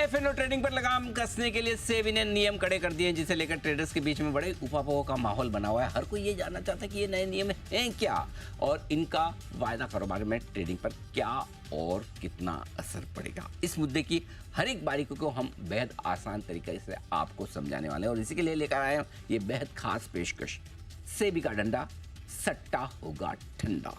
F&O trading पर लगाम कसने के लिए सेबी ने नियम कड़े कर दिए हैं, जिसे लेकर ट्रेडर्स के बीच में बड़े उपापोह का माहौल बना हुआ है। हर कोई ये जानना चाहता है कि ये नए नियम हैं क्या और इनका वायदा कारोबार में ट्रेडिंग पर क्या और कितना असर पड़ेगा। इस मुद्दे की हर एक बारीकी को हम बेहद आसान तरीके से आपको समझाने वाले हैं और इसी के लिए लेकर आए हैं ये बेहद खास पेशकश, सेबी का डंडा, सट्टा होगा ठंडा।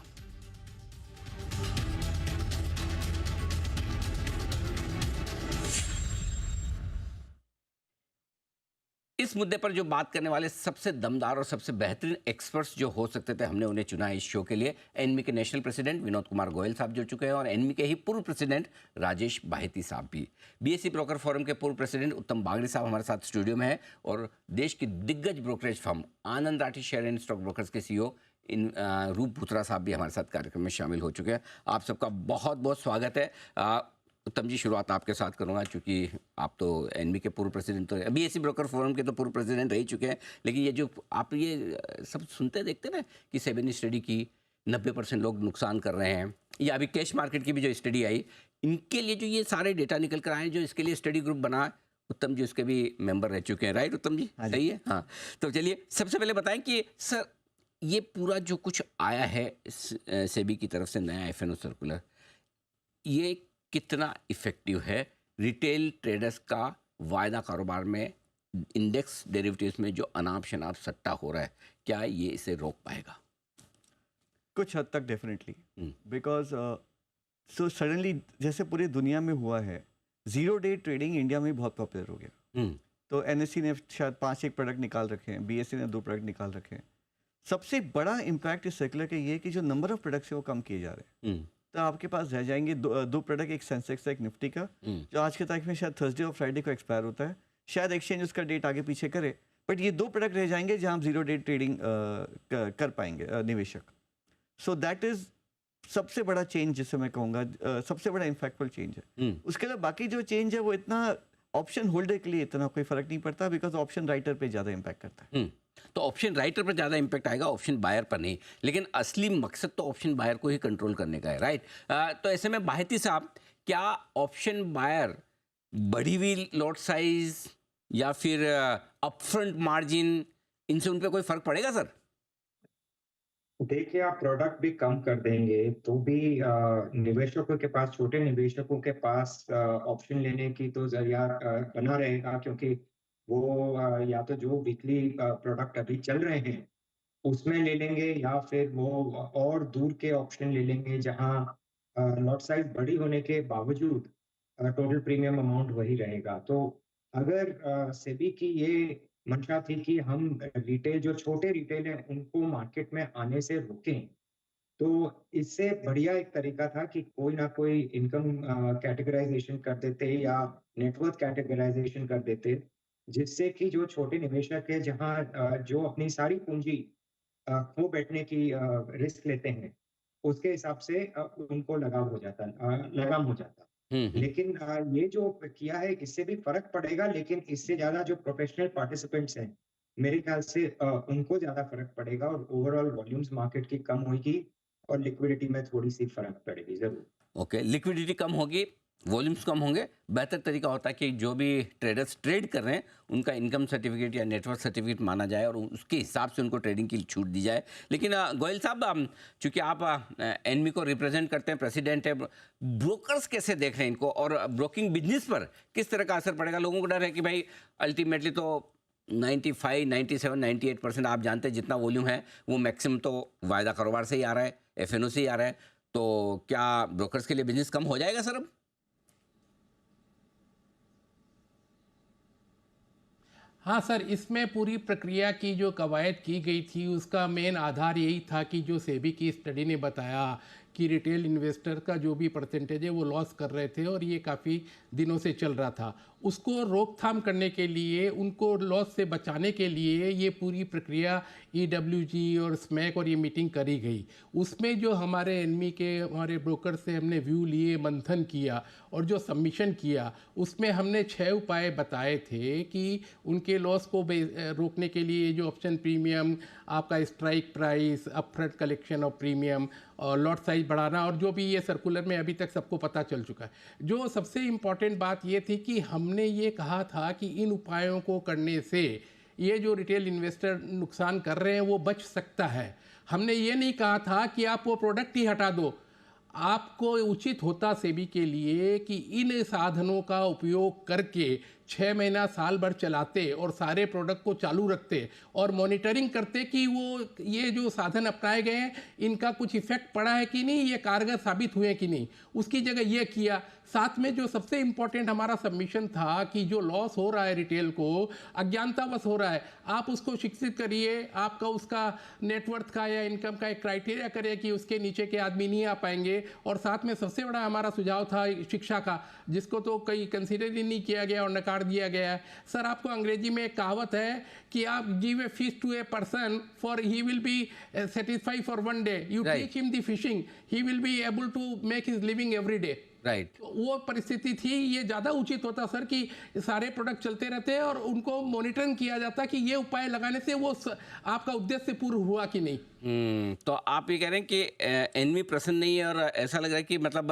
इस मुद्दे पर जो बात करने वाले सबसे दमदार और सबसे बेहतरीन एक्सपर्ट्स जो हो सकते थे, हमने उन्हें चुना इस शो के लिए। एनमी के नेशनल प्रेसिडेंट विनोद कुमार गोयल साहब जुड़ चुके हैं और एनमी के ही पूर्व प्रेसिडेंट राजेश बाहेती साहब भी। बीएसई ब्रोकर फोरम के पूर्व प्रेसिडेंट उत्तम बागड़ी साहब हमारे साथ स्टूडियो में है और देश की दिग्गज brokerage firm Anand Rathi share and stock brokers के सीईओ रूप भूतरा साहब भी हमारे साथ कार्यक्रम में शामिल हो चुके हैं। आप सबका बहुत बहुत स्वागत है। उत्तम जी, शुरुआत आपके साथ करूंगा, क्योंकि आप तो एनबी के पूर्व प्रेसिडेंट, तो बीएसई ब्रोकर फोरम के तो पूर्व प्रेसिडेंट रह ही चुके हैं। लेकिन ये जो आप ये सब सुनते देखते ना कि सेबी ने स्टडी की 90% लोग नुकसान कर रहे हैं, या अभी कैश मार्केट की भी जो स्टडी आई, इनके लिए जो ये सारे डेटा निकल कर आए, जो इसके लिए स्टडी ग्रुप बना, उत्तम जी उसके भी मेंबर रह चुके हैं, राइट उत्तम जी? सही है। हाँ, तो चलिए सबसे पहले बताएं कि सर ये पूरा जो कुछ आया है सेबी की तरफ से नया एफएनओ सर्कुलर, ये कितना इफेक्टिव है रिटेल ट्रेडर्स का वायदा कारोबार में, इंडेक्स डेरिवेटिव्स में जो अनाप शनाप सट्टा हो रहा है, क्या ये इसे रोक पाएगा? कुछ हद तक डेफिनेटली, बिकॉज सो सडनली जैसे पूरी दुनिया में हुआ है, जीरो डे ट्रेडिंग इंडिया में बहुत पॉपुलर हो गया। तो एनएससी ने शायद 5 प्रोडक्ट निकाल रखे हैं, बीएसई ने 2 प्रोडक्ट निकाल रखे हैं। सबसे बड़ा इम्पैक्ट इस सर्कुलर के ये कि जो नंबर ऑफ प्रोडक्ट्स है वो कम किए जा रहे हैं। तो आपके पास रह जाएंगे दो प्रोडक्ट, एक सेंसेक्स का, एक निफ्टी का, जो आज के तारीख में शायद थर्सडे और फ्राइडे को एक्सपायर होता है। शायद एक्सचेंज उसका डेट आगे पीछे करे, बट ये 2 प्रोडक्ट रह जाएंगे जहां हम जीरो डे ट्रेडिंग कर पाएंगे निवेशक। सो दैट इज सबसे बड़ा चेंज, जिसे मैं कहूँगा सबसे बड़ा इम्पैक्टफुल चेंज है। उसके अलावा बाकी जो चेंज है वो इतना ऑप्शन होल्डर के लिए इतना कोई फर्क नहीं पड़ता, बिकॉज ऑप्शन राइटर पे ज़्यादा इम्पैक्ट करता है। तो ऑप्शन राइटर पर ज़्यादा इम्पैक्ट आएगा, ऑप्शन बायर पर नहीं। लेकिन असली मकसद तो ऑप्शन बायर को ही कंट्रोल करने का है, राइट? तो ऐसे में बाहेती साहब, क्या ऑप्शन बायर बढ़ी हुई लॉट साइज या फिर अपफ्रंट मार्जिन, इनसे उन पर कोई फर्क पड़ेगा सर? देखिए, आप प्रोडक्ट भी कम कर देंगे तो भी निवेशकों के पास, छोटे निवेशकों के पास ऑप्शन लेने की तो जरिया बना रहेगा, क्योंकि वो या तो जो वीकली प्रोडक्ट अभी चल रहे हैं उसमें ले लेंगे, या फिर वो और दूर के ऑप्शन ले लेंगे जहां लॉट साइज बड़ी होने के बावजूद टोटल प्रीमियम अमाउंट वही रहेगा। तो अगर सेबी की ये मंशा थी कि हम रिटेल, जो छोटे रिटेल है, उनको मार्केट में आने से रोकें, तो इससे बढ़िया एक तरीका था कि कोई ना कोई इनकम कैटेगराइजेशन कर देते या नेटवर्थ कैटेगराइजेशन कर देते, जिससे कि जो छोटे निवेशक है, जहां जो अपनी सारी पूंजी खो बैठने की रिस्क लेते हैं, उसके हिसाब से उनको लगाम हो जाता। लेकिन ये जो किया है, इससे भी फर्क पड़ेगा, लेकिन इससे ज्यादा जो प्रोफेशनल पार्टिसिपेंट्स हैं, मेरे ख्याल से उनको ज्यादा फर्क पड़ेगा और ओवरऑल वॉल्यूम्स मार्केट की कम होगी और लिक्विडिटी में थोड़ी सी फर्क पड़ेगी जरूर। ओके, लिक्विडिटी कम होगी, वॉल्यूम्स कम होंगे। बेहतर तरीका होता है कि जो भी ट्रेडर्स ट्रेड कर रहे हैं उनका इनकम सर्टिफिकेट या नेटवर्क सर्टिफिकेट माना जाए और उसके हिसाब से उनको ट्रेडिंग की छूट दी जाए। लेकिन गोयल साहब, चूंकि आप एनमी को रिप्रेजेंट करते हैं, प्रेसिडेंट है, ब्रोकर्स कैसे देख रहे हैं इनको और ब्रोकिंग बिजनेस पर किस तरह का असर पड़ेगा? लोगों को डर है कि भाई अल्टीमेटली तो 95, 97, 98% आप जानते हैं जितना वॉल्यूम है वो मैक्सिमम तो वायदा कारोबार से ही आ रहा है, एफएनओ से ही आ रहा है। तो क्या ब्रोकर्स के लिए बिजनेस कम हो जाएगा सर अब? हाँ सर, इसमें पूरी प्रक्रिया की जो कवायद की गई थी उसका मेन आधार यही था कि जो सेबी की स्टडी ने बताया कि रिटेल इन्वेस्टर का जो भी परसेंटेज है वो लॉस कर रहे थे और ये काफ़ी दिनों से चल रहा था, उसको रोकथाम करने के लिए, उनको लॉस से बचाने के लिए ये पूरी प्रक्रिया EWG और स्मैक और ये मीटिंग करी गई। उसमें जो हमारे एनमी के हमारे ब्रोकर से हमने व्यू लिए, मंथन किया और जो सबमिशन किया, उसमें हमने 6 उपाय बताए थे कि उनके लॉस को रोकने के लिए जो ऑप्शन प्रीमियम, आपका strike price, upfront collection of premium lot size बढ़ाना, और जो भी ये सर्कुलर में अभी तक सबको पता चल चुका है। जो सबसे इम्पॉर्टेंट बात ये थी कि हमने ये कहा था कि इन उपायों को करने से ये जो रिटेल इन्वेस्टर नुकसान कर रहे हैं वो बच सकता है। हमने ये नहीं कहा था कि आप वो प्रोडक्ट ही हटा दो। आपको उचित होता सेबी के लिए कि इन साधनों का उपयोग करके 6 महीना साल भर चलाते और सारे प्रोडक्ट को चालू रखते और मॉनिटरिंग करते कि वो ये जो साधन अपनाए गए हैं इनका कुछ इफेक्ट पड़ा है कि नहीं, ये कारगर साबित हुए कि नहीं। उसकी जगह ये किया। साथ में जो सबसे इम्पोर्टेंट हमारा सबमिशन था कि जो लॉस हो रहा है रिटेल को, अज्ञानतावश हो रहा है, आप उसको शिक्षित करिए, आपका उसका नेटवर्थ का या इनकम का एक क्राइटेरिया करिए कि उसके नीचे के आदमी नहीं आ पाएंगे। और साथ में सबसे बड़ा हमारा सुझाव था शिक्षा का, जिसको तो कहीं कंसिडर ही नहीं किया गया और नकार दिया गया है। सर, आपको अंग्रेजी में एक कहावत है कि आप give a fish to a person for he will be satisfied for one day, you teach him the fishing, he will be able to make his living every day. Right, वो परिस्थिति थी। ये ज़्यादा उचित होता सर कि सारे product चलते रहते और उनको मॉनिटरिंग किया जाता कि ये उपाय लगाने से वो आपका उद्देश्य पूर्ण हुआ कि नहीं। तो आप ये कह रहे हैं कि एनमी प्रसन्न नहीं है और ऐसा लग रहा है कि मतलब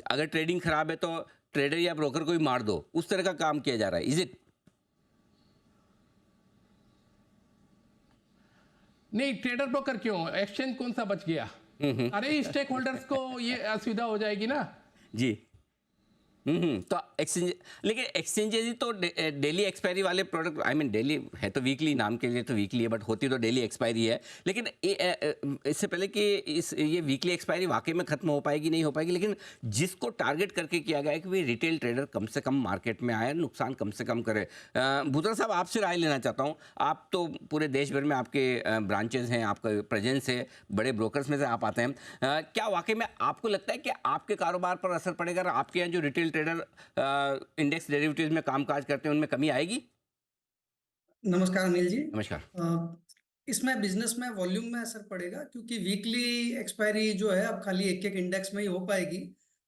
अगर ट्रेडिंग खराब है तो ट्रेडर या ब्रोकर को ही मार दो, उस तरह का काम किया जा रहा है। Is it? नहीं, ट्रेडर ब्रोकर क्यों, एक्सचेंज कौन सा बच गया? अरे स्टेक होल्डर्स को ये असुविधा हो जाएगी ना जी। तो एक्सचेंज, लेकिन एक्सचेंजेस ही तो डेली एक्सपायरी वाले प्रोडक्ट, आई मीन डेली है तो वीकली, नाम के लिए तो वीकली है, बट होती तो डेली एक्सपायरी है। लेकिन इससे पहले कि ये वीकली एक्सपायरी वाकई में खत्म हो पाएगी नहीं हो पाएगी, लेकिन जिसको टारगेट करके किया गया है कि भाई रिटेल ट्रेडर कम से कम मार्केट में आए, नुकसान कम से कम करे। भूतरा साहब, आपसे राय लेना चाहता हूँ। आप तो पूरे देश भर में आपके ब्रांचेज हैं, आपका प्रेजेंस है, बड़े ब्रोकर्स में से आप आते हैं। क्या वाकई में आपको लगता है कि आपके कारोबार पर असर पड़ेगा और आपके यहाँ जो रिटेल ट्रेडर इंडेक्स डेरिवेटिव्स में कामकाज करते हैं उनमें कमी आएगी? नमस्कार अनिल जी। नमस्कार। इसमें बिजनेस में वॉल्यूम में असर पड़ेगा, क्योंकि वीकली एक्सपायरी जो है अब खाली एक एक इंडेक्स में ही हो पाएगी।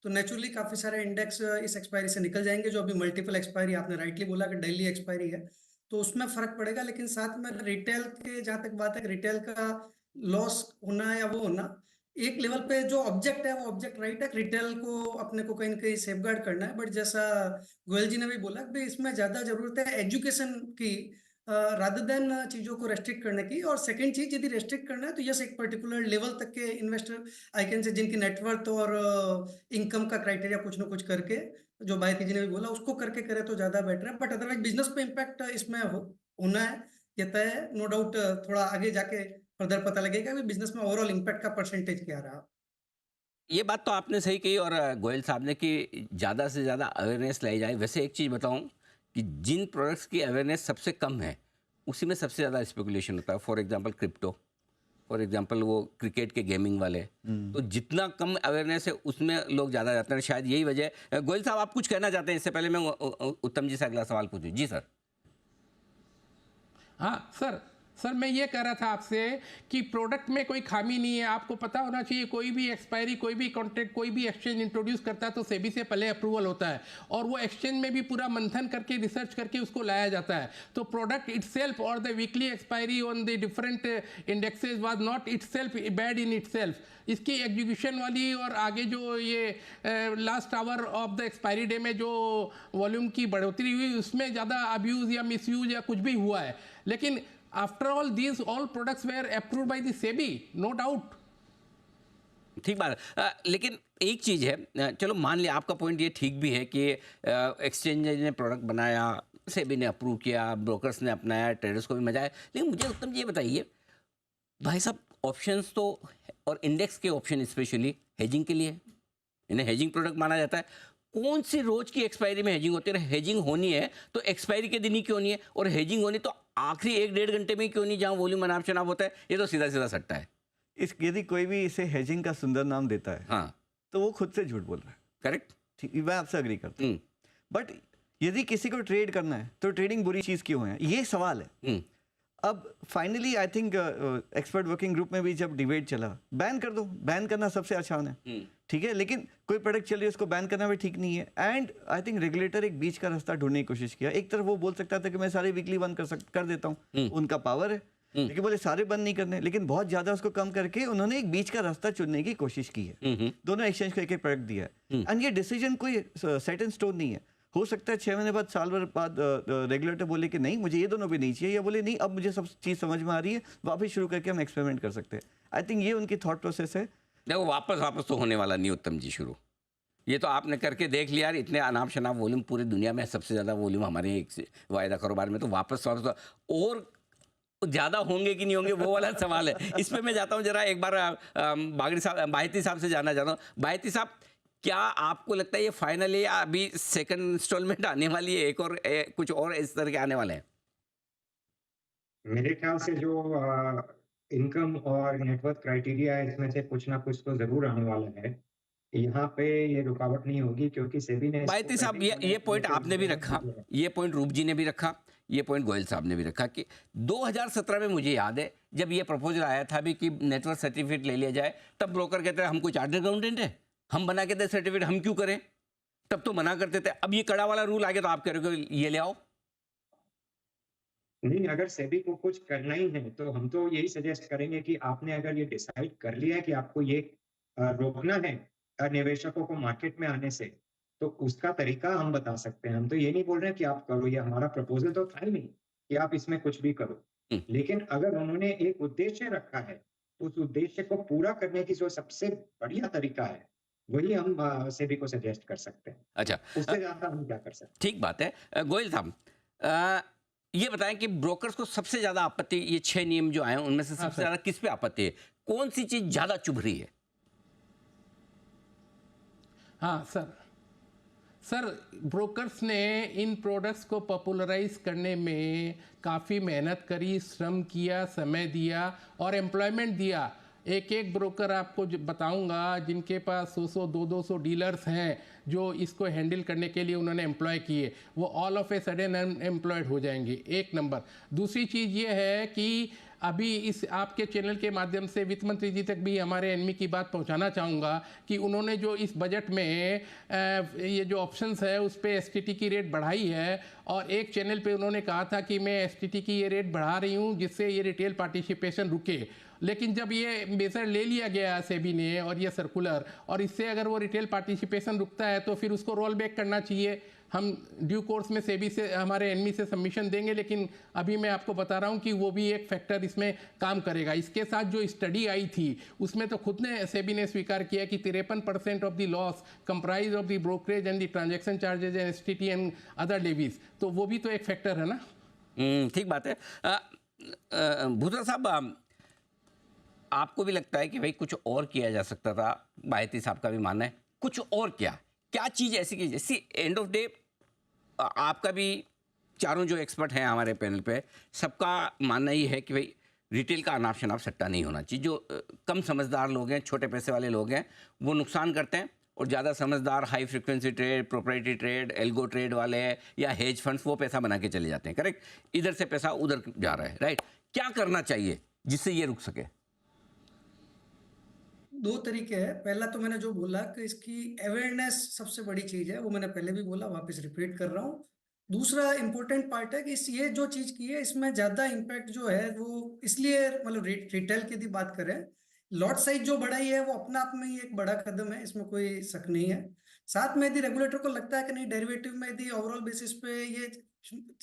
तो नेचुरली काफी सारे इंडेक्स इस एक्सपायरी से निकल जाएंगे। जो अभी मल्टीपल एक्सपायरी, आपने राइटली बोला कि डेली एक्सपायरी है, तो उसमें फर्क पड़ेगा। लेकिन साथ में रिटेल के, जहां तक बात है रिटेल का लॉस होना या वो होना, एक लेवल पे जो ऑब्जेक्ट है वो ऑब्जेक्ट राइट है, रिटेल को अपने को कहीं ना कहीं सेफगार्ड करना है। बट जैसा गोयल जी ने भी बोला कि इसमें ज्यादा जरूरत है एजुकेशन की, रादर देन चीजों को रेस्ट्रिक्ट करने की। और सेकंड चीज, यदि रेस्ट्रिक्ट करना है तो यस, एक पर्टिकुलर लेवल तक के इन्वेस्टर आई कैन से, जिनकी नेटवर्थ और इनकम का क्राइटेरिया कुछ ना कुछ करके, जो बायती जी ने भी बोला, उसको करके करे तो ज्यादा बेटर है। बट अदरवाइज बिजनेस पे इम्पैक्ट इसमें होना है, ये तय है। नो डाउट थोड़ा आगे जाके फर्दर पता लगेगा कि बिजनेस में ओवरऑल इम्पैक्ट का परसेंटेज क्या रहा। ये बात तो आपने सही कही, और गोयल साहब ने कि ज़्यादा से ज़्यादा अवेयरनेस लाई जाए। वैसे एक चीज़ बताऊं कि जिन प्रोडक्ट्स की अवेयरनेस सबसे कम है उसी में सबसे ज़्यादा स्पेकुलेशन होता है। For example crypto, for example वो क्रिकेट के गेमिंग वाले। तो जितना कम अवेयरनेस है उसमें लोग ज़्यादा जाते हैं, शायद यही वजह है। गोयल साहब, आप कुछ कहना चाहते हैं? इससे पहले मैं उत्तम जी से अगला सवाल पूछूँ। जी सर। हाँ सर, मैं ये कह रहा था आपसे कि प्रोडक्ट में कोई खामी नहीं है। आपको पता होना चाहिए, कोई भी एक्सपायरी, कोई भी कॉन्ट्रैक्ट, कोई भी एक्सचेंज इंट्रोड्यूस करता है तो सेबी से पहले अप्रूवल होता है, और वो एक्सचेंज में भी पूरा मंथन करके, रिसर्च करके उसको लाया जाता है। तो प्रोडक्ट इटसेल्फ और the weekly expiry on the different indexes was not itself bad in itself. इसकी एग्जीक्यूशन वाली और आगे जो ये last hour of the expiry day में जो वॉल्यूम की बढ़ोतरी हुई, उसमें ज़्यादा अब्यूज़ या मिसयूज या कुछ भी हुआ है। लेकिन after all these all products were approved by the SEBI, no doubt. ठीक बात है। लेकिन एक चीज़ है, चलो मान लिया आपका पॉइंट ये ठीक भी है कि एक्सचेंज ने प्रोडक्ट बनाया, सेबी ने अप्रूव किया, ब्रोकर्स ने अपनाया, ट्रेडर्स को भी मजा आया। लेकिन मुझे उत्तम जी ये बताइए, भाई साहब, ऑप्शंस तो और इंडेक्स के ऑप्शन स्पेशली हेजिंग के लिए, इन्हें हेजिंग प्रोडक्ट माना जाता है। कौन सी रोज की एक्सपायरी में हेजिंग होती है? हेजिंग होनी है तो एक्सपायरी के दिन ही क्यों नहीं है, और हेजिंग होनी तो आखिरी 1-1.5 घंटे में क्यों नहीं, जहां वॉल्यूम अनाप शनाप होता है? ये तो सीधा सीधा सट्टा है। यदि कोई भी इसे हेजिंग का सुंदर नाम देता है, हाँ, तो वो खुद से झूठ बोल रहा है। करेक्ट, ठीक, मैं आपसे अग्री करता हूँ। बट यदि किसी को ट्रेड करना है तो ट्रेडिंग बुरी चीज क्यों है, ये सवाल है। अब finally I think expert working group में भी जब डिबेट चला, बैन कर दो, बैन करना सबसे आसान है, ठीक है। लेकिन कोई प्रोडक्ट चल रही है उसको बैन करना भी ठीक नहीं है। एंड आई थिंक रेगुलेटर एक बीच का रास्ता ढूंढने की कोशिश किया। एक तरफ वो बोल सकता था कि मैं सारे वीकली बंद कर देता हूँ, उनका पावर है। लेकिन बोले सारे बंद नहीं करने, लेकिन बहुत ज्यादा उसको कम करके उन्होंने एक बीच का रास्ता चुनने की कोशिश की है। दोनों एक्सचेंज को एक एक प्रोडक्ट दिया है, एंड ये डिसीजन कोई सेट इन स्टोन नहीं है। हो सकता है 6 महीने बाद, साल भर बाद रेगुलेटर बोले कि नहीं मुझे ये दोनों भी नहीं चाहिए, या बोले नहीं अब मुझे सब चीज़ समझ में आ रही है, वापस शुरू करके हम एक्सपेरिमेंट कर सकते हैं। आई थिंक ये उनकी थॉट प्रोसेस है। देखो वापस तो होने वाला नहीं उत्तम जी शुरू। ये तो आपने करके देख लिया यार, इतने अनाप शनाप वॉल्यूम पूरी दुनिया में सबसे ज़्यादा वॉल्यूम हमारे एक वायदा कारोबार में, तो वापस और ज़्यादा होंगे कि नहीं होंगे वो वाला सवाल है। इस पे मैं जाता हूँ जरा एक बार बाहिती साहब से जानना चाहता हूँ। बाहिती साहब, क्या आपको लगता है ये फाइनल है या अभी सेकंड इंस्टॉलमेंट आने वाली है, एक और कुछ और इस तरह के आने वाले हैं? मेरे ख्याल से जो इनकम और नेटवर्थ क्राइटेरिया है, इसमें से कुछ ना कुछ तो जरूर आने वाला है। यहाँ पे ये रुकावट नहीं होगी, क्योंकि सेबी ने इसको बायती साहब, पहले ही ये पॉइंट नोटिस आपने भी दिया रखा, है। ये पॉइंट रूप जी ने भी रखा, ये पॉइंट गोयल साहब ने भी रखा कि 2017 में मुझे याद है जब ये प्रपोजल आया था भी कि नेटवर्क सर्टिफिकेट ले लिया जाए, तब ब्रोकर कहते हैं हम कोई चार्टर्ड अकाउंटेंट है, हम बना के दे सर्टिफिकेट, हम क्यों करें? तब तो मना करते थे। अब ये कड़ा वाला रूल आ गया तो आप कह रहे हो ये ले आओ। नहीं, अगर सेबी को कुछ करना ही है तो हम तो यही सजेस्ट करेंगे कि आपने अगर ये डिसाइड कर लिया है कि आपको ये रोकना है निवेशकों को मार्केट में आने से, तो उसका तरीका हम बता सकते हैं। हम तो ये नहीं बोल रहे हैं कि आप करो, ये हमारा प्रपोजल तो था ही नहीं कि आप इसमें कुछ भी करो। लेकिन अगर उन्होंने एक उद्देश्य रखा है, तो उस उद्देश्य को पूरा करने की जो सबसे बढ़िया तरीका है, वही हम सेबी को सजेस्ट कर सकते हैं। अच्छा, उससे ज्यादा हम क्या कर सकते हैं? ठीक बात है। गोयल साहब, ये बताएं कि ब्रोकर्स को सबसे ज्यादा आपत्ति, ये 6 नियम जो आए हैं उनमें से सबसे ज्यादा किस पे आपत्ति है? कौन सी चीज ज्यादा चुभ रही है? हाँ सर, ब्रोकर्स ने इन प्रोडक्ट्स को पॉपुलराइज करने में काफ़ी मेहनत करी, श्रम किया, समय दिया और एम्प्लॉयमेंट दिया। एक एक ब्रोकर आपको बताऊंगा जिनके पास 100 200 डीलर्स हैं जो इसको हैंडल करने के लिए उन्होंने एम्प्लॉय किए, वो all of a sudden unemployed हो जाएंगे। एक नंबर। दूसरी चीज़ ये है कि अभी इस आपके चैनल के माध्यम से वित्त मंत्री जी तक भी हमारे एनमी की बात पहुंचाना चाहूँगा कि उन्होंने जो इस बजट में ये जो ऑप्शंस है उस पर एसटीटी की रेट बढ़ाई है, और एक चैनल पे उन्होंने कहा था कि मैं एसटीटी की ये रेट बढ़ा रही हूँ जिससे ये रिटेल पार्टिसिपेशन रुके। लेकिन जब ये मेजर ले लिया गया सेबी ने और ये सर्कुलर, और इससे अगर वो रिटेल पार्टिसिपेशन रुकता है तो फिर उसको रोल बैक करना चाहिए। हम ड्यू कोर्स में सेबी से हमारे एनमी से सबमिशन देंगे, लेकिन अभी मैं आपको बता रहा हूं कि वो भी एक फैक्टर इसमें काम करेगा। इसके साथ जो स्टडी आई थी उसमें तो खुद ने सेबी ने स्वीकार किया कि 53% of the loss comprise of the brokerage and the transaction charges and STT and other levies, तो वो भी तो एक फैक्टर है ना। ठीक बात है। भूतरा साहब, आपको भी लगता है कि भाई कुछ और किया जा सकता था? बायती साहब का भी मानना है कुछ और क्या चीज़ ऐसी की, जैसे एंड ऑफ डे आपका भी, चारों जो एक्सपर्ट हैं हमारे पैनल पे, सबका मानना ही है कि भाई रिटेल का अनाप शनाप सट्टा नहीं होना चाहिए। जो कम समझदार लोग हैं, छोटे पैसे वाले लोग हैं, वो नुकसान करते हैं, और ज़्यादा समझदार high frequency trade, proprietary trade, algo trade वाले या हेज फंड्स, वो पैसा बना के चले जाते हैं। करेक्ट? इधर से पैसा उधर जा रहा है, राइट? क्या करना चाहिए जिससे ये रुक सके? दो तरीके हैं। पहला तो मैंने जो बोला कि इसकी अवेयरनेस सबसे बड़ी चीज है, वो मैंने पहले भी बोला, वापस रिपीट कर रहा हूँ। दूसरा इंपॉर्टेंट पार्ट है कि ये जो चीज की है इसमें ज्यादा इम्पैक्ट जो है वो इसलिए, मतलब रिटेल की यदि बात करें, लॉट साइज जो बढ़ाई है वो अपना आप में ही एक बड़ा कदम है, इसमें कोई शक नहीं है। साथ में यदि रेगुलेटर को लगता है कि नहीं, डेरिवेटिव में यदि ओवरऑल बेसिस पे ये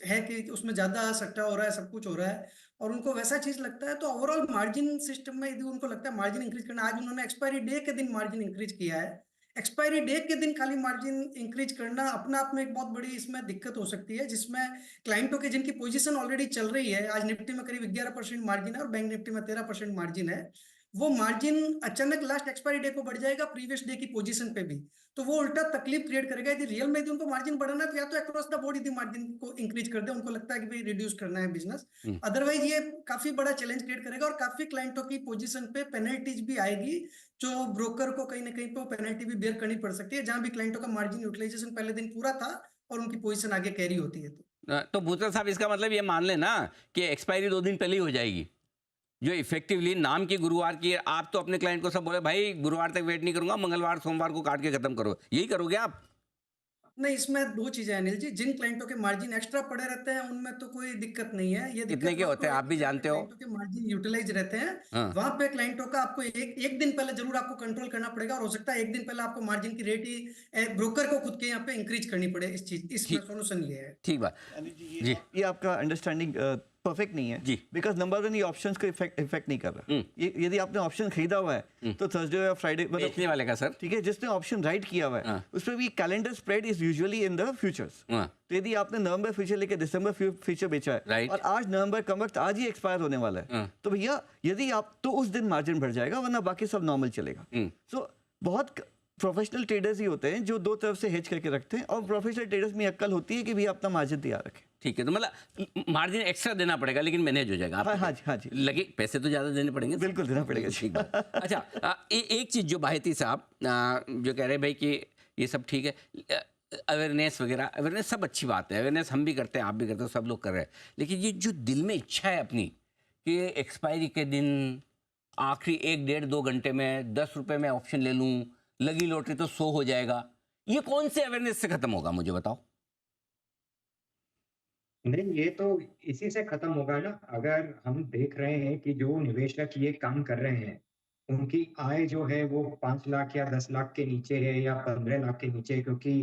है कि उसमें ज्यादा सट्टा हो रहा है, सब कुछ हो रहा है, और उनको वैसा चीज लगता है, तो ओवरऑल मार्जिन सिस्टम में यदि उनको लगता है मार्जिन इंक्रीज करना, आज उन्होंने एक्सपायरी डे के दिन मार्जिन इंक्रीज किया है। एक्सपायरी डे के दिन खाली मार्जिन इंक्रीज करना अपना आप में एक बहुत बड़ी इसमें दिक्कत हो सकती है, जिसमें क्लाइंटों की जिनकी पोजीशन ऑलरेडी चल रही है, आज निफ्टी में करीब 11% मार्जिन है और बैंक निफ्टी में 13% मार्जिन है, वो मार्जिन अचानक लास्ट एक्सपायरी डे को बढ़ जाएगा प्रीवियस डे की पोजीशन पे भी, तो वो उल्टा तकलीफ क्रिएट करेगा। यदि रियल में यदि उनको मार्जिन बढ़ाना है तो या तो अक्रॉस द बोर्ड यदि मार्जिन को इंक्रीज कर दे, उनको लगता है कि भाई रिड्यूस करना है बिजनेस, अदरवाइज ये काफी बड़ा चैलेंज क्रिएट करेगा, और काफी क्लाइंटों की पोजीशन पे पेनल्टीज भी आएगी, जो ब्रोकर को कहीं ना कहीं पे पेनल्टी भी बेयर करनी पड़ सकती है, जहां भी क्लाइंटों का मार्जिन यूटिलाइजेशन पहले दिन पूरा था और उनकी पोजीशन आगे कैरी होती है। तो भूतरा साहब, इसका मतलब ये मान लेना कि एक्सपायरी 2 दिन पहले ही हो जाएगी, जो इफेक्टिवली नाम की गुरुवार की, आप तो अपने क्लाइंट को सब बोले भाई गुरुवार तक वेट नहीं करूंगा, मंगलवार सोमवार को काट के खत्म करो, यही करोगे आप? नहीं, इसमें दो चीजें हैं अनिल जी। जिन क्लाइंटों के मार्जिन एक्स्ट्रा पड़े रहते हैं उनमें तो कोई दिक्कत नहीं है। ये कितने दिक्कत के वहां होते पे हैं आप भी होगी जहाँ पे जानते हो? क्लाइंटों के मार्जिन यूटिलाइज रहते हैं। हाँ। वहां पे क्लाइंटों का आपको एक दिन पहले जरूर आपको कंट्रोल करना पड़ेगा, और हो सकता है एक दिन पहले आपको मार्जिन की रेट ही ब्रोकर को खुद के यहाँ पे इंक्रीज करनी पड़े। इसमें ठीक सोल्यूशन ये है। ठीक बात। यानी जी जी। ये आपका अंडरस्टैंडिंग परफेक्ट नहीं है जी। बिकॉज नंबर वन ये ऑप्शंस को इफेक्ट नहीं कर रहा। ये यदि आपने ऑप्शन खरीदा हुआ है तो थर्सडे या फ्राइडे बेचने वाले का सर। ठीक है, जिसने ऑप्शन राइट किया हुआ है हाँ। उस पर भी calendar spread is usually in the futures. हाँ। तो यदि आपने नवंबर फ्यूचर लेके दिसंबर फ्यूचर बेचा है Right. और आज नवंबर का वक्त आज ही एक्सपायर होने वाला है हाँ। तो भैया यदि आप तो उस दिन मार्जिन बढ़ जाएगा, वरना बाकी सब नॉर्मल चलेगा। सो बहुत प्रोफेशनल ट्रेडर्स ही होते हैं जो दो तरफ से हेज करके रखते हैं, और प्रोफेशनल ट्रेडर्स में अक्ल होती है कि भैया अपना मार्जिन तैयार रखें। ठीक है, तो मतलब मार्जिन एक्स्ट्रा देना पड़ेगा लेकिन मैनेज हो जाएगा। हाँ जी, हाँ जी। लगे पैसे तो ज़्यादा देने पड़ेंगे। बिल्कुल देना पड़ेगा। ठीक बात। अच्छा, एक चीज़ जो बाहिती साहब जो कह रहे हैं भाई कि ये सब ठीक है, अवेयरनेस वगैरह, अवेयरनेस सब अच्छी बात है, अवेयरनेस हम भी करते हैं, आप भी करते हो, सब लोग कर रहे हैं, लेकिन ये जो दिल में इच्छा है अपनी कि एक्सपायरी के दिन आखिरी 1-1.5-2 घंटे में 10 रुपये में ऑप्शन ले लूँ, लगी लॉटरी तो 100 हो जाएगा, ये कौन से अवेयरनेस से खत्म होगा मुझे बताओ? नहीं, ये तो इसी से खत्म होगा ना। अगर हम देख रहे हैं कि जो निवेशक ये काम कर रहे हैं, उनकी आय जो है वो 5 लाख या 10 लाख के नीचे है या 15 लाख के नीचे है, क्योंकि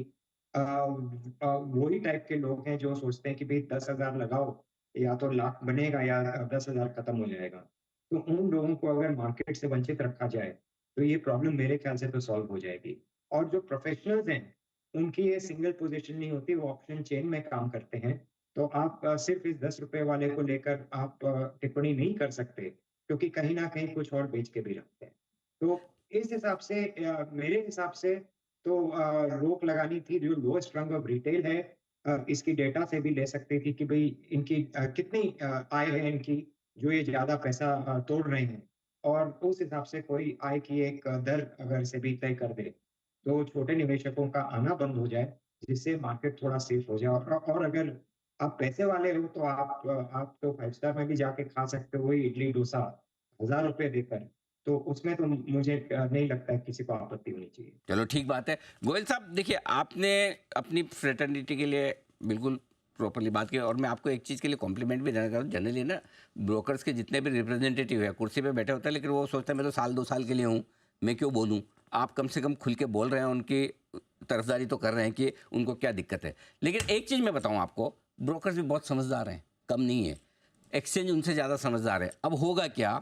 वही टाइप के लोग हैं जो सोचते हैं कि भाई 10,000 लगाओ, या तो लाख बनेगा या 10,000 खत्म हो जाएगा। तो उन लोगों को अगर मार्केट से वंचित रखा जाए तो ये प्रॉब्लम मेरे ख्याल से तो सॉल्व हो जाएगी। और जो प्रोफेशनल्स हैं, उनकी ये सिंगल पोजीशन नहीं होती, वो ऑप्शन चेन में काम करते हैं। तो आप सिर्फ इस 10 रुपए वाले को लेकर आप टिप्पणी नहीं कर सकते, क्योंकि कहीं न कहीं कुछ और बेच के भी रखते हैं। तो इस हिसाब से मेरे हिसाब से तो रोक लगानी थी। जो लोएस्ट रंग ऑफ रिटेल है, इसकी डेटा से भी ले सकती थी कि भई इनकी कितनी आय है इनकी, जो ये ज़्यादा पैसा तोड़ रहे हैं, और उस हिसाब से कोई आय की एक दर अगर सेबी तय कर दे, तो छोटे निवेशकों का आना बंद हो जाए, जिससे मार्केट थोड़ा सेफ हो जाए। और अगर आप पैसे वाले हो तो आप तो 5 स्टार में भी जाके खा सकते हो वही इडली डोसा ₹1000 देकर। तो उसमें तो मुझे नहीं लगता है किसी को आपत्ति होनी चाहिए। चलो ठीक बात है। गोयल साहब देखिए, आपने अपनी फ्रेटर्निटी के लिए बिल्कुल प्रॉपरली बात की, और मैं आपको एक चीज़ के लिए कॉम्प्लीमेंट भी देना चाहता हूँ। जनरली ना ब्रोकर्स के जितने भी रिप्रेजेंटेटिव है कुर्सी पे बैठे होते हैं, लेकिन वो सोचते हैं मैं तो 1-2 साल के लिए हूँ, मैं क्यों बोलूँ। आप कम से कम खुल के बोल रहे हैं, उनकी तरफदारी तो कर रहे हैं कि उनको क्या दिक्कत है। लेकिन एक चीज़ मैं बताऊँ आपको, ब्रोकर्स भी बहुत समझदार हैं, कम नहीं है। एक्सचेंज उनसे ज़्यादा समझदार है। अब होगा क्या,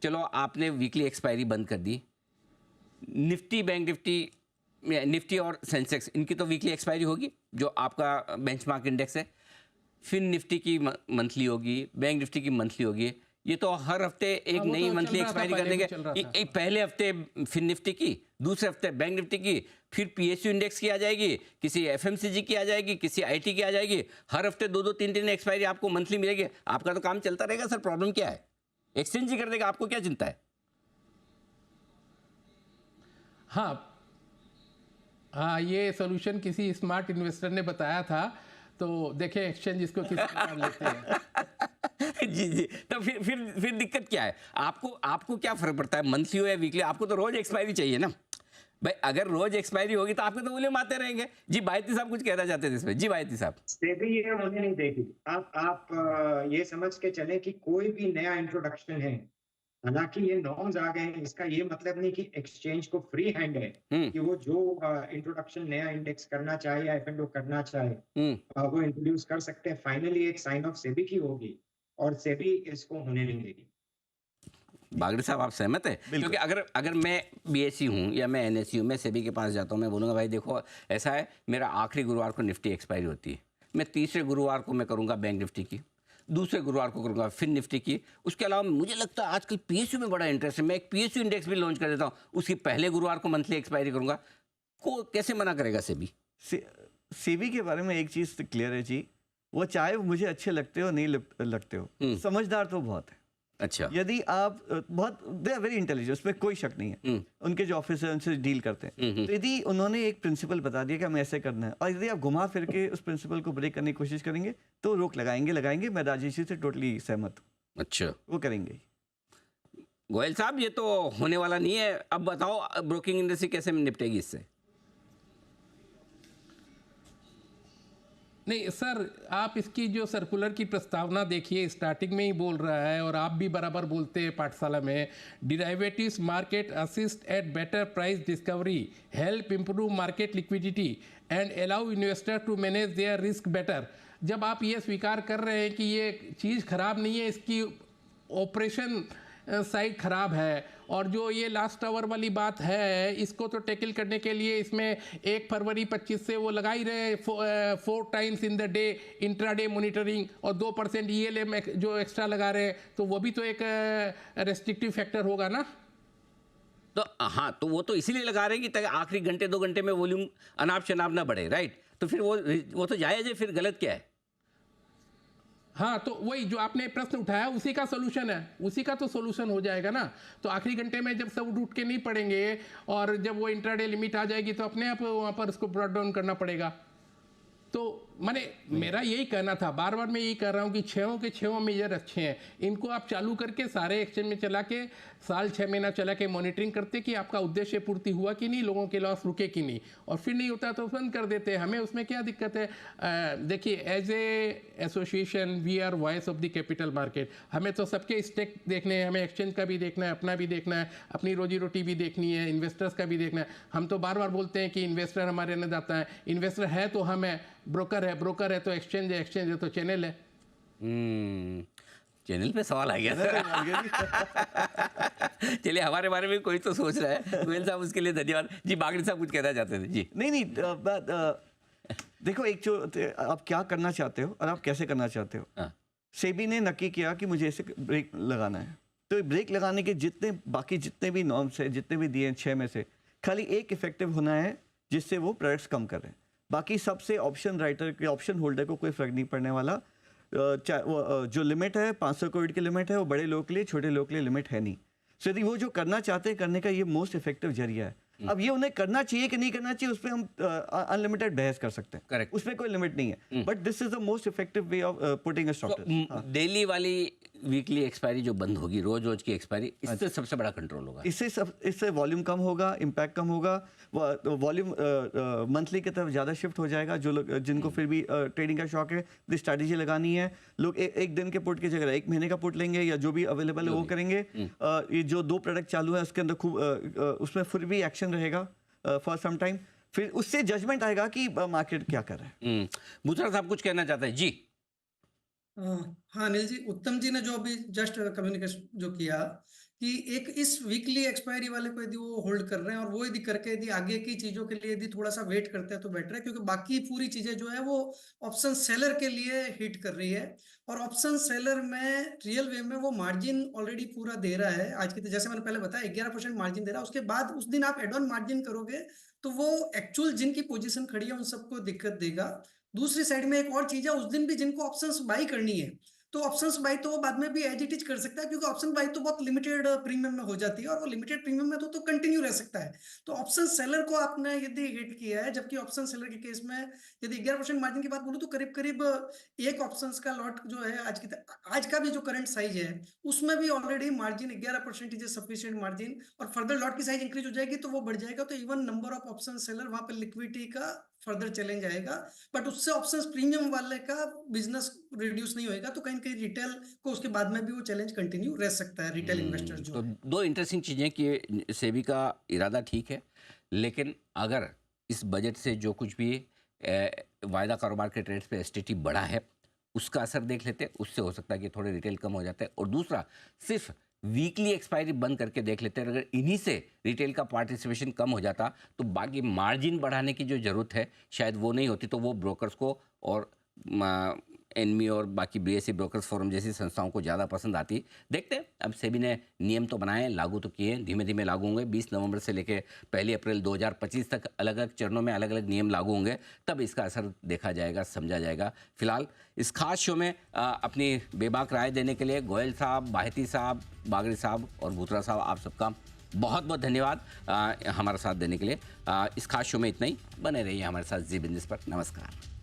चलो आपने वीकली एक्सपायरी बंद कर दी, निफ्टी, बैंक निफ्टी और सेंसेक्स, इनकी तो वीकली एक्सपायरी होगी जो आपका बेंचमार्क इंडेक्स है। फिर निफ्टी की मंथली होगी, बैंक निफ्टी की मंथली होगी। ये तो हर हफ्ते एक हाँ, वो नई तो मंथली चल रहा था, एक्सपायरी कर पहले भी देंगे। चल रहा था। एक पहले हफ्ते फिर निफ्टी की, दूसरे हफ्ते बैंक निफ्टी की, फिर पीएसयू इंडेक्स की आ जाएगी, किसी एफएमसीजी की आ जाएगी, किसी आईटी की आ जाएगी। हर हफ्ते 2-2, 3-3 एक्सपायरी आपको मंथली मिलेगी। आपका तो काम चलता रहेगा सर, प्रॉब्लम क्या है? एक्सचेंज ही कर देगा, आपको क्या चिंता है? हाँ हाँ, ये सोल्यूशन किसी स्मार्ट इन्वेस्टर ने बताया था, तो देखें एक्सचेंज इसको किस प्रकार लेते हैं। जी जी, तो फिर दिक्कत क्या है? आपको क्या फर्क पड़ता है मंथली हो या वीकली? आपको तो रोज एक्सपायरी चाहिए ना भाई। अगर रोज एक्सपायरी होगी तो आपके तो वॉल्यूम आते रहेंगे। जी बायती साहब कुछ कहना चाहते थे इसमें। जी बायती साहब। सेबी ये होने नहीं देगी। आप ये समझ के चलें कि कोई भी नया इंट्रोडक्शन है, हालांकि ये नॉर्म्स आ गए हैं, इसका ये मतलब नहीं कि एक्सचेंज को फ्री हैंड है कि वो जो इंट्रोडक्शन नया इंडेक्स करना चाहे या एफएनओ करना चाहे वो इंट्रोड्यूस कर सकते हैं। फाइनली एक साइन ऑफ सेबी की होगी, और सेबी इसको होने नहीं देगी। बागड़ी साहब आप सहमत है? क्योंकि अगर मैं बीएससी हूँ या मैं एनएससी हूँ, मैं सेबी के पास जाता हूँ, मैं बोलूँगा भाई देखो ऐसा है, मेरा आखिरी गुरुवार को निफ्टी एक्सपायरी होती है, मैं तीसरे गुरुवार को मैं करूँगा बैंक निफ्टी की, दूसरे गुरुवार को करूँगा फिर निफ्टी की। उसके अलावा मुझे लगता है आजकल पीएसयू में बड़ा इंटरेस्ट है, मैं एक पीएसयू इंडेक्स भी लॉन्च कर देता हूँ, उसकी पहले गुरुवार को मंथली एक्सपायरी करूँगा। को कैसे मना करेगा सेबी? सेबी के बारे में एक चीज़ क्लियर है जी, वो चाहे मुझे अच्छे लगते हो नहीं लगते हो, समझदार तो बहुत है। अच्छा, यदि आप बहुत दे आर वेरी इंटेलिजेंट, उसमें कोई शक नहीं है। उनके जो ऑफिसर उनसे डील करते हैं, तो यदि उन्होंने एक प्रिंसिपल बता दिया कि हमें ऐसे करना है, और यदि आप घुमा फिर के उस प्रिंसिपल को ब्रेक करने की कोशिश करेंगे तो रोक लगाएंगे। मैं राजेश जी से टोटली सहमत हूँ। अच्छा, वो करेंगे। गोयल साहब ये तो होने वाला नहीं है। अब बताओ ब्रोकिंग इंडस्ट्री कैसे निपटेगी इससे? नहीं सर, आप इसकी जो सर्कुलर की प्रस्तावना देखिए, स्टार्टिंग में ही बोल रहा है और आप भी बराबर बोलते हैं पाठशाला में, derivatives market assist at better price discovery, help improve market liquidity and allow investor to manage their risk better. जब आप ये स्वीकार कर रहे हैं कि ये चीज़ खराब नहीं है, इसकी ऑपरेशन साइड खराब है, और जो ये लास्ट आवर वाली बात है इसको तो टैकल करने के लिए इसमें 1 फरवरी 25 से वो लगा ही रहे 4 times in the day intraday monitoring, और 2% ELM जो एक्स्ट्रा लगा रहे हैं, तो वो भी तो एक रेस्ट्रिक्टिव फैक्टर होगा ना। तो हाँ, तो वो तो इसीलिए लगा रहे हैं कि ताकि आखिरी घंटे 2 घंटे में वॉल्यूम अनाप शनाप ना बढ़े, राइट। तो फिर वो तो जायज़ है, फिर गलत क्या है? हाँ, तो वही जो आपने प्रश्न उठाया उसी का सोल्यूशन है, उसी का तो सोल्यूशन हो जाएगा ना। तो आखिरी घंटे में जब सब उठ के नहीं पड़ेंगे और जब वो इंट्राडे लिमिट आ जाएगी तो अपने आप वहाँ पर उसको ब्रॉड डाउन करना पड़ेगा। तो माने मेरा यही कहना था, बार बार मैं यही कह रहा हूँ कि 6 के 6 मेजर अच्छे हैं, इनको आप चालू करके सारे एक्सचेंज में चला के साल 6 महीना चला के मॉनिटरिंग करते कि आपका उद्देश्य पूर्ति हुआ कि नहीं, लोगों के लॉस रुके कि नहीं, और फिर नहीं होता तो बंद कर देते हैं। हमें उसमें क्या दिक्कत है? देखिए, as a association we are voice of the capital market. हमें तो सबके स्टेक देखने हैं, हमें एक्सचेंज का भी देखना है, अपना भी देखना है, अपनी रोजी रोटी भी देखनी है, इन्वेस्टर्स का भी देखना है। हम तो बार बार बोलते हैं कि इन्वेस्टर हमारे अन्नदाता है, इन्वेस्टर है तो हम है, ब्रोकर है तो एक्सचेंज है, एक्सचेंज है तो चैनल है। चैनल पे सवाल आ गया चलिए, हमारे बारे में कोई तो सोच रहा है। गोयल साहब, उसके लिए धन्यवाद जी। बागड़ी साहब कुछ कहना चाहते थे जी। नहीं, देखो, एक जो आप क्या करना चाहते हो और आप कैसे करना चाहते हो। सेबी ने नक्की किया कि मुझे ऐसे ब्रेक लगाना है, तो ब्रेक लगाने के जितने भी नॉर्म्स है, जितने भी दिए हैं 6 में से, खाली एक इफेक्टिव होना है जिससे वो प्रोडक्ट्स कम कर रहे हैं। बाकी सबसे ऑप्शन राइटर के, ऑप्शन होल्डर को कोई फर्क नहीं पड़ने वाला। जो लिमिट है 500 करोड़ की लिमिट है, वो बड़े लोगों के लिए, छोटे लोगों के लिए लिमिट है नहीं। सो यदि वो जो करना चाहते हैं करने का ये मोस्ट इफेक्टिव जरिया है। अब ये उन्हें करना चाहिए कि नहीं करना चाहिए, उस पर हम अनलिमिटेड बहस कर सकते हैं। करेक्ट, उसमें कोई लिमिट नहीं है, but this is the most effective way of putting a stop. Daily वाली वीकली एक्सपायरी जो बंद होगी, रोज की एक्सपायरी, इससे सबसे बड़ा कंट्रोल होगा। इससे वॉल्यूम कम होगा, इम्पैक्ट कम होगा, वॉल्यूम मंथली की तरफ ज़्यादा शिफ्ट हो जाएगा। जो लोग, जिनको फिर भी ट्रेडिंग का शौक है, स्ट्रैटेजी लगानी है, लोग एक दिन के पुट की जगह 1 महीने का पुट लेंगे, या जो भी अवेलेबल है वो करेंगे। ये जो 2 प्रोडक्ट चालू है उसके अंदर खूब उसमें फिर भी एक्शन रहेगा फॉर सम टाइम, फिर उससे जजमेंट आएगा कि मार्केट क्या कर रहा है। बूथरा साहब कुछ कहना चाहते हैं जी। हाँ अनिल जी, उत्तम जी ने जो अभी जस्ट कम्युनिकेशन जो किया कि एक इस वीकली एक्सपायरी वाले को यदि वो होल्ड कर रहे हैं और वो यदि करके यदि आगे की चीजों के लिए यदि थोड़ा सा वेट करते हैं तो बेटर है, क्योंकि बाकी पूरी चीजें जो है वो ऑप्शन सेलर के लिए हिट कर रही है, और ऑप्शन सेलर में रियल वे में वो मार्जिन ऑलरेडी पूरा दे रहा है। आज की जैसे मैंने पहले बताया 11% मार्जिन दे रहा है, उसके बाद उस दिन आप एड ऑन मार्जिन करोगे तो वो एक्चुअल जिनकी पोजीशन खड़ी है उन सबको दिक्कत देगा। दूसरी साइड में एक और चीज है, उस दिन भी जिनको ऑप्शंस बाई करनी है तो ऑप्शंस बाई तो वो बाद में भी एज इट इज कर सकता है, क्योंकि ऑप्शन बाई तो बहुत लिमिटेड प्रीमियम में हो जाती है, और वो लिमिटेड प्रीमियम में तो कंटिन्यू रह सकता है। तो ऑप्शन सेलर को आपने यदि हिट किया है, जबकि ऑप्शन सेलर के केस में यदि 11% मार्जिन की बात बोलूं तो करीब करीब एक ऑप्शंस का लॉट जो है आज का भी जो करंट साइज है उसमें भी already margin 11% is sufficient margin, और फर्दर लॉट की साइज इंक्रीज हो जाएगी तो वो बढ़ जाएगा, तो even number of option seller वहां पर लिक्विडिटी का फर्दर चैलेंज आएगा। बट उससे ऑप्शंस प्रीमियम वाले का बिजनेस रिड्यूस नहीं होएगा, तो कहीं कहीं रिटेल को उसके बाद में भी वो चैलेंज कंटिन्यू रह सकता है, रिटेल इन्वेस्टर जो तो 2 इंटरेस्टिंग चीज़ें कि सेबी का इरादा ठीक है, लेकिन अगर इस बजट से जो कुछ भी वायदा कारोबार के ट्रेड्स पे एसटीटी बढ़ा है उसका असर देख लेते हैं, उससे हो सकता है कि थोड़े रिटेल कम हो जाते हैं। और दूसरा, सिर्फ वीकली एक्सपायरी बंद करके देख लेते हैं, अगर इन्हीं से रिटेल का पार्टिसिपेशन कम हो जाता तो बाकी मार्जिन बढ़ाने की जो ज़रूरत है शायद वो नहीं होती, तो वो ब्रोकर्स को और एनमी और बाकी बीएसई ब्रोकर्स फोरम जैसी संस्थाओं को ज़्यादा पसंद आती। देखते हैं, अब सेबी ने नियम तो बनाए, लागू तो किए, धीमे धीमे लागू होंगे। 20 नवंबर से लेकर 1 अप्रैल 2025 तक अलग अलग चरणों में अलग अलग नियम लागू होंगे, तब इसका असर देखा जाएगा, समझा जाएगा। फिलहाल इस खास शो में अपनी बेबाक राय देने के लिए गोयल साहब, बाहेती साहब, बागड़ी साहब और बूथरा साहब, आप सबका बहुत बहुत धन्यवाद हमारा साथ देने के लिए। इस खास शो में इतना ही, बने रहिए हमारे साथ जी बिजनेस पर। नमस्कार।